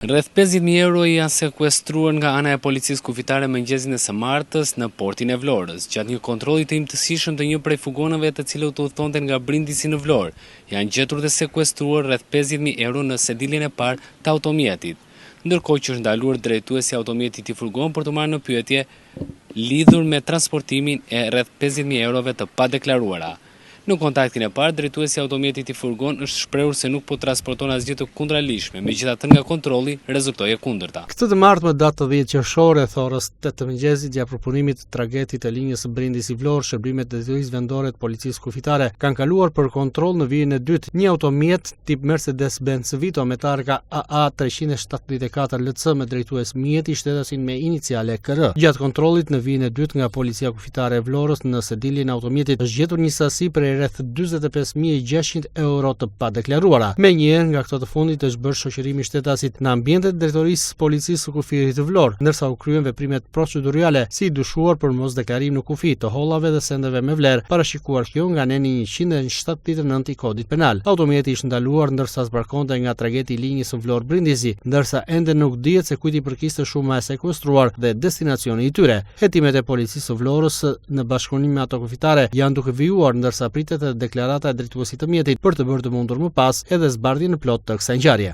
Rreth 50.000 euro janë sekuestruar nga ana e policisë kufitare mëngjesin e së martës në portin e Vlorës. Gjatë një kontrolli të imtësishëm të një prej fugonave të cilët udhëtonte nga Brindisi në Vlorë, janë gjetur dhe sekuestruar rreth 50.000 euro në sediljen e parë të automjetit. Ndërkohë që është ndaluar drejtuesi i automjetit i furgon për të marrë në pyetje lidhur me transportimin e rreth 50.000 eurove të padeklaruara. Në kontaktin e parë, drejtuesi i automjetit i furgon është shprehur se nuk po transporton asgjë të kundralishme, megjithatë nga kontrolli rezultoi e kundërta. Këtë të martën datë 10 qershore, orës 8 të mëngjesit, gjatë përpunimit të tragetit të linjës së Brindisi Vlorë, shërbimet detyrisë vendore të policisë kufitare kanë kaluar për kontroll në vijën e dytë një automjet tip Mercedes-Benz Vito me targa AA 374 LC me drejtues mjeti shtetasin me iniciale KR. Gjatë kontrollit në vijën e dytë nga policia kufitare e Vlorës në sediljen e automjetit është gjetur një sasi për rreth 45.600 euro të padeklaruara. Menjëherë nga këto të fundit është bërë shoqërimi shtetasit në ambientet drejtorisë policisë së kufirit të Vlorë, ndërsa u kryen veprimet procedurale si dyshuar për mosdeklarim në kufi të hollave dhe sendeve me vlerë, parashikuar kjo nga neni 179 i kodit penal. Automjeti ishte ndaluar ndërsa zbarkonte nga tragedi i linjës së Vlorë Brindisi, ndërsa ende nuk dihet se kujt i përkiste shuma e sekuestruar dhe destinacioni i tyre. Hetimet e policisë së Vlorës në bashkëpunim me ato kufitare janë duke vijuar ndërsa pritet deklarata e drejtuesit të mjetit për të bërë të mundur më pas edhe zbardhje në plot të kësaj ngjarje.